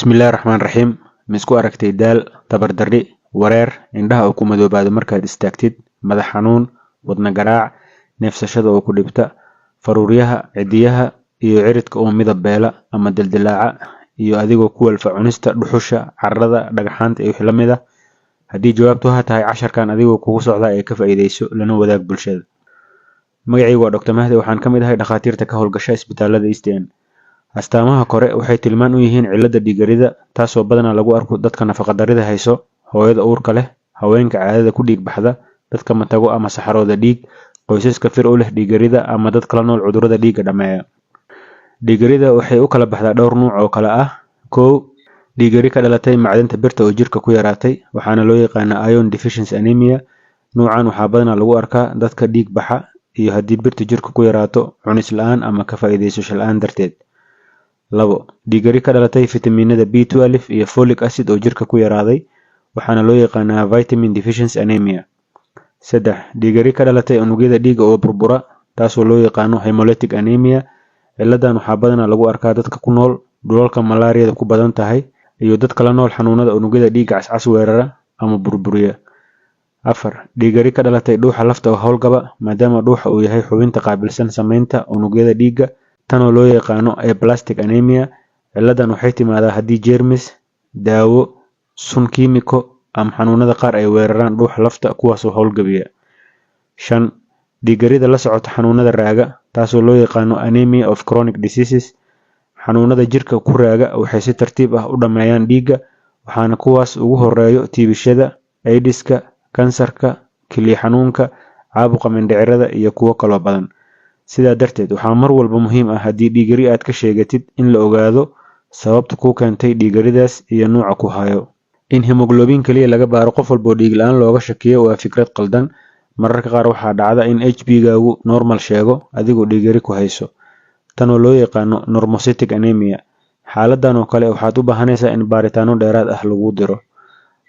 Bismillahirrahmanirrahiim. Misku aragtay daal, tabardarri, wareer, indhaha oo ku madoobaado markaad istaagtid, madax xanuun, wadna garaac, neefsashada oo ku dhibta, faruuryaha, cidiyaha iyo ciridka oo midab beela ama dildilaaca iyo adigoo ku walfa cunista dhuxusha, carrada, dhagxaanta iyo wixii la mid ah. Haddii jawaabtu ha tahay casharkan adigoo kugu socda ee ka faa'iidayso lana wadaag bulshada. Magacaygu waa Dr. Mahdi, waxaan ka mid ahay dhakhaatiirta ka howlgasha isbitaalada East End. Astaamaha kore waxay tilmaan u yihiin cilada dhiig-yarida, taasoo badanaa lagu arko dadka nafaqa-darrida hayso, hooyada uurka leh, haweenka caadada ku dhiig baxda, dadka matago ama saxarooda dhiig, qoysaska fir u leh dhiig-yarida ama dad kala nool cudurrada dhiigga dhameeya. Dhiig-yarida waxay u kala baxdaa dhowr nuuc oo kala ah. 1. Dhiig-yari ka dhalatay macdanta birta oo jirka ku yaraatay, waxaana loo yaqaanaa iron deficiency anemia. Nuucan waxaa badanaa lagu arkaa dadka dhiig baxa iyo haddii birta jirka ku yaraato cunis la'aan ama ka faa'iidaysasho la'aan darteed. 2. Dhiig-yari ka dhalatay fitamiinada B12 iyo folic acid oo jirka ku yaraaday, waxaana loo yaqaanaa vitamin deficiency anemia. 3. Dhiig-yari ka dhalatay unugyada dhiigga oo burbura, taasoo loo yaqaano hemolytic anemia. Ciladan waxaa badanaa lagu arkaa dadka ku nool dhulalka malaariyada ku badan tahay iyo dadka la nool xanuunada unugyada dhiigga cascas weerara ama burburiya. 4. Dhiig-yari ka dhalatay dhuuxa lafta oo hawlgaba, maadaama dhuuxa uu yahay xubinta qaabilsan samaynta unugyada dhiigga, tanoo loo yaqaano aplastic anemia. Ciladan waxay timaadaa haddii jeermis, daawo, sun kiimiko ama xanuunada qaar ay weeraraan dhuuxa lafta kuwaasoo hawlgabiya. 5. Dhiig-yarida la socota xanuunada raaga, taasoo loo yaqaano anemia of chronic diseases. Xanuunada jirka ku raaga waxay si tartiib ah u dhameeyaan dhiigga, waxaana kuwaas ugu horeeyo tiibishada, aydiska, kansarka, kelyo xanuunka, caabuqa mindhicirada iyo kuwo kaloo badan. Sidaa darteed, waxaa mar walba muhiim ah haddii dhiig-yari aad ka sheegatid in la ogaado sababta ku keentay dhiig-yaridaas iyo nooca ku hayo. In hemoglobin kaliya laga baaro qof walba oo dhiig la'aan looga shakiyo waa fikrad qaldan. Mararka qaar waxaa dhacda in HB-gaagu normal sheego adigoo dhiig-yari ku hayso, tanoo loo yaqaano normocytic anemia. Xaaladdan oo kale waxaad u baahanaysaa in baaritaano dheeraad ah lagu diro.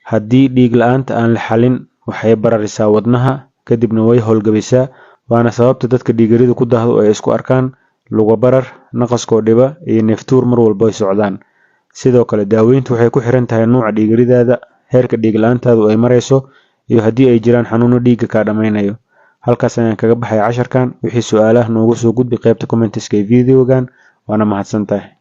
Haddii dhiig la'aanta aan la xalin, waxay bararisaa wadnaha, kadibna way hawlgabisaa, waana sababta dadka dhiig-yaridu ku daahdo ay isku arkaan lugo barar, naqaskoo dhiba iyo neeftuur mar walba ay socdaan. Sidoo kale, daaweyntu waxay ku xiran tahay nuuca dhiig-yaridaada, heerka dhiig la'aantaadu ay marayso, iyo haddii ay jiraan xanuuno dhiigga kaa dhammaynayo. Halkaas ayaan kaga baxay casharkan. Wixii su'aalaha noogu soo gudbi qaybta comments-ka ee videogan. Waana mahadsantahay.